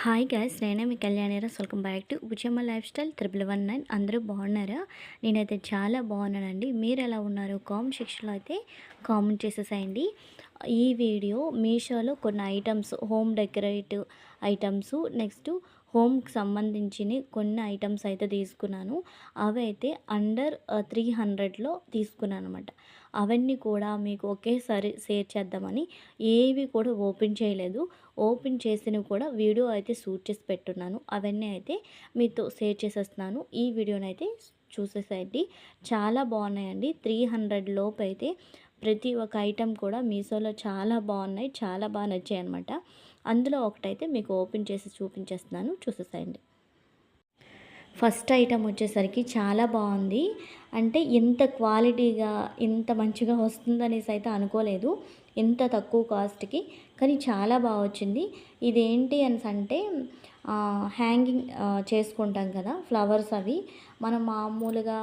Hi guys, నేనే మీ కళ్యాణిరా. Welcome back to Buchamma lifestyle 1119. అందరూ బాగున్నారా? నేనైతే చాలా బాగున్నానండి. మీరు ఎలా ఉన్నారు? కామెంట్ సెక్షన్లో అయితే కామెంట్ చేసేసేయండి. ఈ వీడియో మీషోలో కొన్ని items, home decorative items, next హోమ్కి సంబంధించిన కొన్ని ఐటమ్స్ అయితే తీసుకున్నాను. అవి అయితే అండర్ 300లో తీసుకున్నాను అనమాట. అవన్నీ కూడా మీకు ఒకేసారి షేర్ చేద్దామని ఏవి కూడా ఓపెన్ చేయలేదు. ఓపెన్ చేసినవి కూడా వీడియో అయితే షూట్ చేసి పెట్టున్నాను. అవన్నీ అయితే మీతో షేర్ చేసేస్తున్నాను. ఈ వీడియోనైతే చూసేసేయండి. చాలా బాగున్నాయండి. 300 లోపు అయితే ప్రతి ఒక్క ఐటెం కూడా మీషోలో చాలా బాగున్నాయి. చాలా బాగా నచ్చాయి అనమాట. అందులో ఒకటైతే మీకు ఓపెన్ చేసి చూపించేస్తున్నాను, చూసేసేయండి. ఫస్ట్ ఐటమ్ వచ్చేసరికి చాలా బాగుంది. అంటే ఇంత క్వాలిటీగా, ఇంత మంచిగా వస్తుందనేసి అయితే అనుకోలేదు. ఇంత తక్కువ కాస్ట్కి, కానీ చాలా బాగా వచ్చింది. ఇదేంటి అనేసి అంటే హ్యాంగింగ్ చేసుకుంటాం కదా ఫ్లవర్స్, అవి మనం మామూలుగా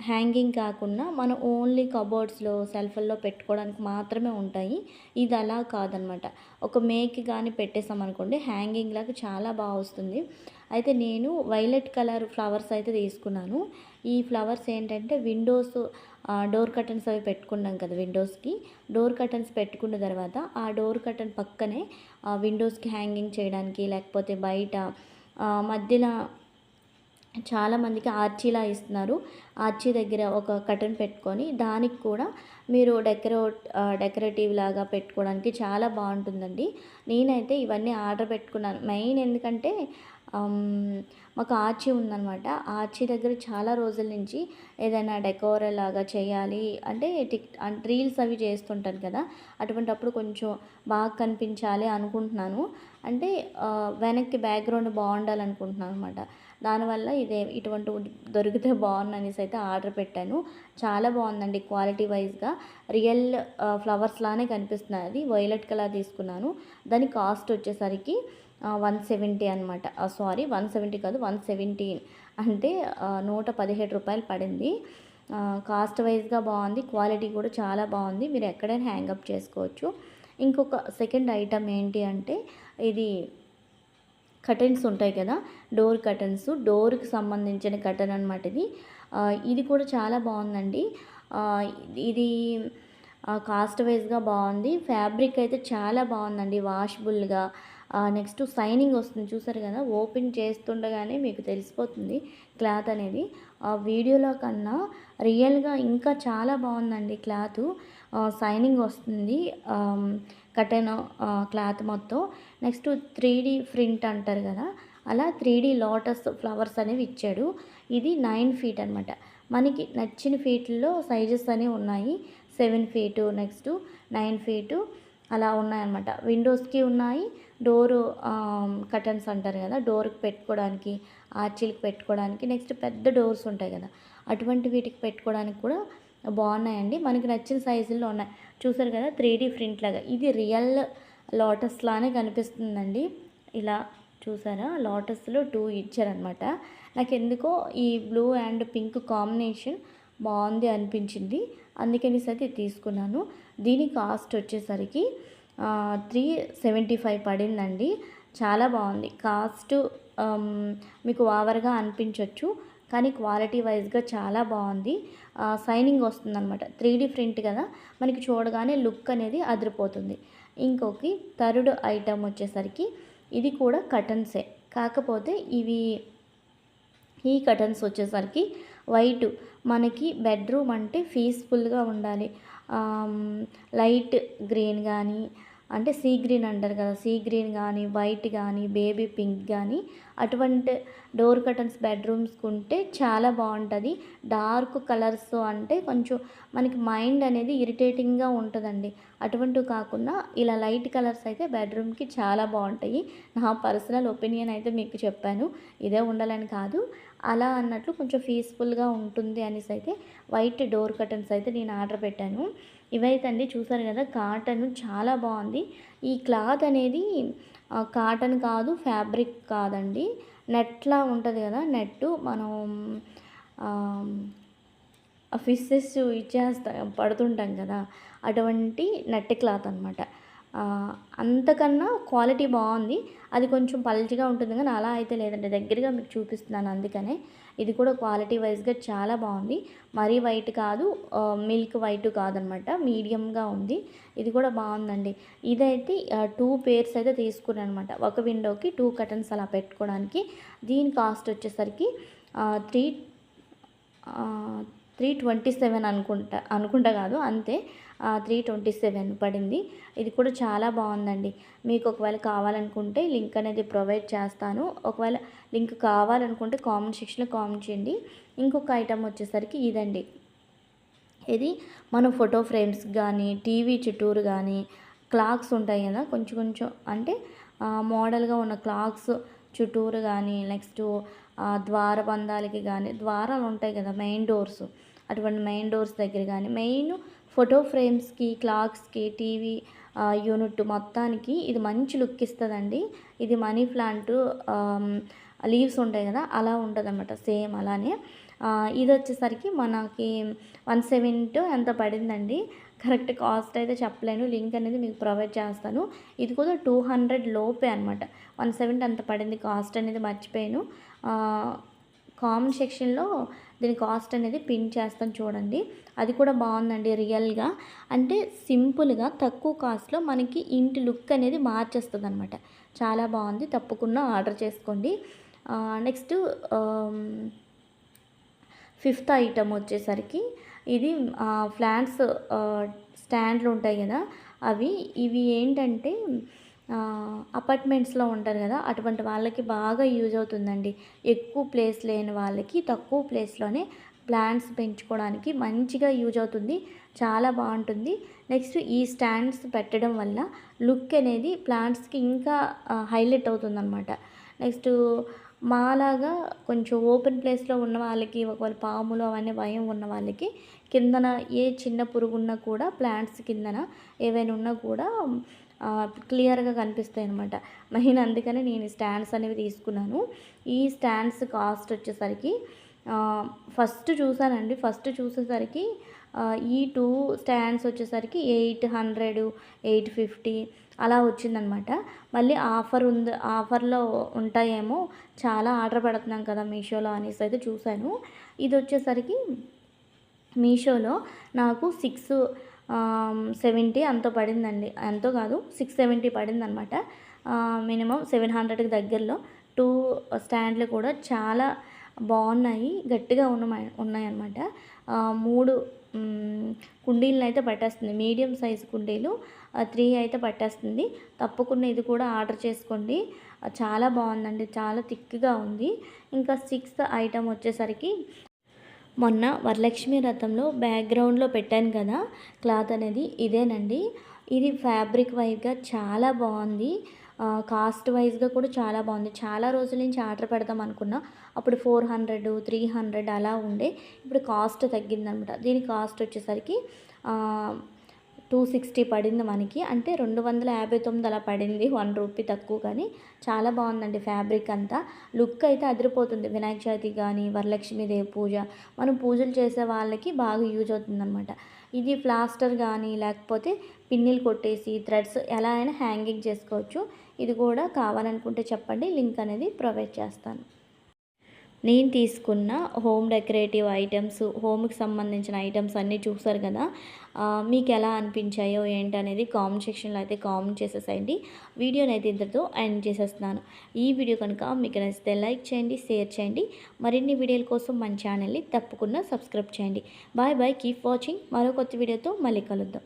హ్యాంగింగ్ కాకుండా మనం ఓన్లీ కబోర్డ్స్లో, సెల్ఫ్ల్లో పెట్టుకోవడానికి మాత్రమే ఉంటాయి. ఇది అలా కాదనమాట. ఒక మేక్ కానీ పెట్టేసామనుకోండి, హ్యాంగింగ్ లాగా చాలా బాగా వస్తుంది. అయితే నేను వైలెట్ కలర్ ఫ్లవర్స్ అయితే తీసుకున్నాను. ఈ ఫ్లవర్స్ ఏంటంటే విండోస్, డోర్ కర్టన్స్ అవి పెట్టుకున్నాం కదా, విండోస్కి డోర్ కర్టన్స్ పెట్టుకున్న తర్వాత ఆ డోర్ కర్టన్ పక్కనే విండోస్కి హ్యాంగింగ్ చేయడానికి, లేకపోతే బయట మధ్యలో చాలామందికి ఆర్చీలా ఇస్తున్నారు. ఆర్చీ దగ్గర ఒక కర్టన్ పెట్టుకొని దానికి కూడా మీరు డెకరేటివ్ లాగా పెట్టుకోవడానికి చాలా బాగుంటుందండి. నేనైతే ఇవన్నీ ఆర్డర్ పెట్టుకున్నాను. మెయిన్ ఎందుకంటే మాకు ఆర్చీ ఉందన్నమాట. ఆర్చీ దగ్గర చాలా రోజుల నుంచి ఏదైనా డెకోర్ లాగా చేయాలి అంటే రీల్స్ అవి చేస్తుంటాను కదా, అటువంటప్పుడు కొంచెం బాగా కనిపించాలి అనుకుంటున్నాను. అంటే వెనక్కి బ్యాక్గ్రౌండ్ బాగుండాలనుకుంటున్నాను అనమాట. దానివల్ల ఇటువంటి దొరికితే బాగుందనేసి అయితే ఆర్డర్ పెట్టాను. చాలా బాగుందండి. క్వాలిటీ వైజ్గా రియల్ ఫ్లవర్స్ లానే కనిపిస్తున్నాయి. అది వైలెట్ కలర్ తీసుకున్నాను. దాని కాస్ట్ వచ్చేసరికి 170 అనమాట. సారీ, 170 కాదు, 117, అంటే 117 రూపాయలు పడింది. కాస్ట్ వైజ్గా బాగుంది. క్వాలిటీ కూడా చాలా బాగుంది. మీరు ఎక్కడైనా హ్యాంగప్ చేసుకోవచ్చు. ఇంకొక సెకండ్ ఐటమ్ ఏంటి అంటే, ఇది కర్టన్స్ ఉంటాయి కదా, డోర్ కర్టన్స్, డోర్కి సంబంధించిన కర్టన్ అనమాట ఇది. ఇది కూడా చాలా బాగుందండి. ఇది కాస్ట్ వైజ్గా బాగుంది. ఫ్యాబ్రిక్ అయితే చాలా బాగుందండి, వాషబుల్గా. నెక్స్ట్ షైనింగ్ వస్తుంది, చూసారు కదా, ఓపెన్ చేస్తుండగానే మీకు తెలిసిపోతుంది క్లాత్ అనేది. వీడియోలో కన్నా రియల్గా ఇంకా చాలా బాగుందండి క్లాత్. షైనింగ్ వస్తుంది కర్టెన్ క్లాత్ మొత్తం. నెక్స్ట్ 3D ప్రింట్ అంటారు కదా, అలా 3D లోటస్ ఫ్లవర్స్ అనేవి ఇచ్చాడు. ఇది 9 ఫీట్ అనమాట. మనకి నచ్చిన ఫీట్లో సైజెస్ అనేవి ఉన్నాయి. 7 ఫీటు, నెక్స్ట్ 9 ఫీటు అలా ఉన్నాయన్నమాట. విండోస్కి ఉన్నాయి. డోరు కర్టన్స్ అంటారు కదా, డోర్కి పెట్టుకోవడానికి, ఆర్చీలకు పెట్టుకోవడానికి, నెక్స్ట్ పెద్ద డోర్స్ ఉంటాయి కదా, అటువంటి వీటికి పెట్టుకోవడానికి కూడా బాగున్నాయండి. మనకి నచ్చిన సైజుల్లో ఉన్నాయి. చూసారు కదా, 3D ప్రింట్ లాగా. ఇది రియల్ లోటస్ లానే కనిపిస్తుందండి. ఇలా చూసారా, లోటస్లో 2 ఇచ్చారనమాట. నాకు ఎందుకో ఈ బ్లూ అండ్ పింక్ కాంబినేషన్ బాగుంది అనిపించింది, అందుకనేసి అయితే తీసుకున్నాను. దీని కాస్ట్ వచ్చేసరికి 375 పడిందండి. చాలా బాగుంది. కాస్ట్ మీకు ఓవర్గా అనిపించవచ్చు, కానీ క్వాలిటీ వైజ్గా చాలా బాగుంది. షైనింగ్ వస్తుందన్నమాట. 3D ప్రింట్ కదా, మనకి చూడగానే లుక్ అనేది అదిరిపోతుంది. ఇంకొక థర్డ్ ఐటమ్ వచ్చేసరికి ఇది కూడా కర్టన్సే, కాకపోతే ఈ కర్టన్స్ వచ్చేసరికి వైట్. మనకి బెడ్రూమ్ అంటే పీస్ఫుల్గా ఉండాలి. లైట్ గ్రీన్ కానీ, అంటే సీ గ్రీన్ అంటారు కదా, సీ గ్రీన్ కానీ, వైట్ కానీ, బేబీ పింక్ కానీ, అటువంటి డోర్ కర్టన్స్ బెడ్రూమ్స్కి ఉంటే చాలా బాగుంటుంది. డార్క్ కలర్స్ అంటే కొంచెం మనకి మైండ్ అనేది ఇరిటేటింగ్గా ఉంటుందండి. అటువంటివి కాకుండా ఇలా లైట్ కలర్స్ అయితే బెడ్రూమ్కి చాలా బాగుంటాయి. నా పర్సనల్ ఒపీనియన్ అయితే మీకు చెప్పాను. ఇదే ఉండాలని కాదు, అలా అన్నట్లు కొంచెం పీస్ఫుల్గా ఉంటుంది అనేసి అయితే వైట్ డోర్ కర్టన్స్ అయితే నేను ఆర్డర్ పెట్టాను. ఇవైతే అండి చూసారు కదా, కాటన్ చాలా బాగుంది. ఈ క్లాత్ అనేది కాటన్ కాదు, ఫ్యాబ్రిక్ కాదండి, నెట్లా ఉంటుంది కదా, నెట్టు మనం ఫిషెస్ పడుతుంటాం కదా, అటువంటి నెట్ క్లాత్ అనమాట. అంతకన్నా క్వాలిటీ బాగుంది. అది కొంచెం పల్చగా ఉంటుంది కానీ అలా అయితే లేదండి. దగ్గరగా మీకు చూపిస్తున్నాను అందుకనే. ఇది కూడా క్వాలిటీ వైజ్‌గా చాలా బాగుంది. మరీ వైట్ కాదు, మిల్క్ వైట్ కాదనమాట. మీడియంగా ఉంది. ఇది కూడా బాగుందండి. ఇదైతే 2 పేర్స్ అయితే తీసుకున్నానమాట. ఒక విండోకి 2 కర్టన్స్ అలా పెట్టుకోవడానికి. దీని కాస్ట్ వచ్చేసరికి ఆహ్, 3 327 అనుకుంటా కాదు అంతే. 327 పడింది. ఇది కూడా చాలా బాగుందండి. మీకు ఒకవేళ కావాలనుకుంటే లింక్ అనేది ప్రొవైడ్ చేస్తాను. ఒకవేళ లింక్ కావాలనుకుంటే కామెంట్ సెక్షన్‌లో కామెంట్ చేయండి. ఇంకొక ఐటమ్ వచ్చేసరికి ఇదండి. ఇది మనం ఫోటో ఫ్రేమ్స్ కానీ, టీవీ చుట్టూరు కానీ, క్లాక్స్ ఉంటాయి కదా, కొంచెం కొంచెం అంటే మోడల్‌గా ఉన్న క్లాక్స్ చుట్టూరు కానీ, నెక్స్ట్ ద్వారబంధాలకి కానీ, ద్వారాలు ఉంటాయి కదా మెయిన్ డోర్స్, అటువంటి మెయిన్ డోర్స్ దగ్గర కానీ, మెయిన్ ఫోటో ఫ్రేమ్స్కి, క్లాక్స్కి, టీవీ యూనిట్ మొత్తానికి ఇది మంచి లుక్ ఇస్తుందండి. ఇది మనీ ప్లాంట్ లీవ్స్ ఉంటాయి కదా, అలా ఉంటుందన్నమాట. సేమ్ అలానే ఇది వచ్చేసరికి మనకి 170 ఎంత పడిందండి. కరెక్ట్ కాస్ట్ అయితే చెప్పలేను. లింక్ అనేది మీకు ప్రొవైడ్ చేస్తాను. ఇది కూడా 200 లోపే అనమాట. 170 అంత పడింది కాస్ట్ అనేది మర్చిపోయాను. కామెంట్ సెక్షన్లో దీని కాస్ట్ అనేది పిన్ చేస్తాను చూడండి. అది కూడా బాగుందండి రియల్గా. అంటే సింపుల్గా తక్కువ కాస్ట్లో మనకి ఇంటి లుక్ అనేది మార్చేస్తుంది అనమాట. చాలా బాగుంది. తప్పకుండా ఆర్డర్ చేసుకోండి. నెక్స్ట్ 5th ఐటమ్ వచ్చేసరికి ఇది ప్లాంట్స్ స్టాండ్లు ఉంటాయి కదా ఇవి ఏంటంటే అపార్ట్మెంట్స్లో ఉంటారు కదా, అటువంటి వాళ్ళకి బాగా యూజ్ అవుతుందండి. ఎక్కువ ప్లేస్ లేని వాళ్ళకి తక్కువ ప్లేస్లోనే ప్లాంట్స్ పెంచుకోవడానికి మంచిగా యూజ్ అవుతుంది. చాలా బాగుంటుంది. నెక్స్ట్ ఈ స్టాండ్స్ పెట్టడం వల్ల లుక్ అనేది ప్లాంట్స్కి ఇంకా హైలైట్ అవుతుందన్నమాట. నెక్స్ట్ మాలాగా కొంచెం ఓపెన్ ప్లేస్లో ఉన్న వాళ్ళకి, ఒకవేళ పాములు అవన్నీ భయం ఉన్న వాళ్ళకి కిందన ఏ చిన్న పురుగు ఉన్నా కూడా ప్లాంట్స్ కిందన ఏవైనా ఉన్నా కూడా క్లియర్గా కనిపిస్తాయి అనమాట. మెయిన్ అందుకని నేను స్టాండ్స్ అనేవి తీసుకున్నాను. ఈ స్టాండ్స్ కాస్ట్ వచ్చేసరికి ఫస్ట్ చూసానండి. ఫస్ట్ చూసేసరికి ఈ 2 స్టాండ్స్ వచ్చేసరికి 800, 850 అలా వచ్చిందనమాట. మళ్ళీ ఆఫర్లో ఉంటాయేమో, చాలా ఆర్డర్ పెడుతున్నాం కదా మీషోలో అనేసి అయితే చూశాను. ఇది వచ్చేసరికి మీషోలో నాకు 670 అంత పడిందండి. ఎంతో కాదు, 670 పడిందనమాట. మినిమం 700కి దగ్గరలో. 2 స్టాండ్లు కూడా చాలా బాగున్నాయి, గట్టిగా ఉన్నాయన్నమాట. 3 కుండీలను అయితే పట్టేస్తుంది. మీడియం సైజు కుండీలు 3 అయితే పట్టేస్తుంది. తప్పకుండా ఇది కూడా ఆర్డర్ చేసుకోండి. చాలా బాగుందండి. చాలా థిక్గా ఉంది. ఇంకా 6th ఐటమ్ వచ్చేసరికి మొన్న వరలక్ష్మి వ్రతంలో బ్యాక్గ్రౌండ్లో పెట్టాను కదా క్లాత్ అనేది, ఇదేనండి. ఇది ఫ్యాబ్రిక్ వైజ్గా చాలా బాగుంది. కాస్ట్ వైజ్గా కూడా చాలా బాగుంది. చాలా రోజుల నుంచి ఆర్డర్ పెడదాం అనుకున్నా. అప్పుడు 400, 300 అలా ఉండే. ఇప్పుడు కాస్ట్ తగ్గిందనమాట. దీని కాస్ట్ వచ్చేసరికి 260 పడింది మనకి. అంటే 259 అలా పడింది. 1 రూపీ తక్కువ. కానీ చాలా బాగుందండి ఫ్యాబ్రిక్ అంతా. లుక్ అయితే అదిరిపోతుంది. వినాయక చవితి కానీ, వరలక్ష్మీదేవి పూజ, మనం పూజలు చేసే వాళ్ళకి బాగా యూజ్ అవుతుందన్నమాట. ఇది ప్లాస్టర్ కానీ, లేకపోతే పిన్నిలు కొట్టేసి థ్రెడ్స్ ఎలా అయినా హ్యాంగింగ్ చేసుకోవచ్చు. ఇది కూడా కావాలనుకుంటే చెప్పండి, లింక్ అనేది ప్రొవైడ్ చేస్తాను. నేను తీసుకున్న హోమ్ డెకరేటివ్ ఐటమ్స్, హోమ్కి సంబంధించిన ఐటమ్స్ అన్నీ చూసారు కదా. మీకు ఎలా అనిపించాయో ఏంటనేది కామెంట్ సెక్షన్లో అయితే కామెంట్ చేసేసేయండి. వీడియోని అయితే ఇంతటితో ఎండ్ చేసేస్తున్నాను. ఈ వీడియో కనుక మీకు నచ్చితే లైక్ చేయండి, షేర్ చేయండి. మరిన్ని వీడియోల కోసం మన ఛానల్ని తప్పకుండా సబ్స్క్రైబ్ చేయండి. Bye bye, keep watching. మరో కొత్త వీడియోతో మళ్ళీ కలుద్దాం.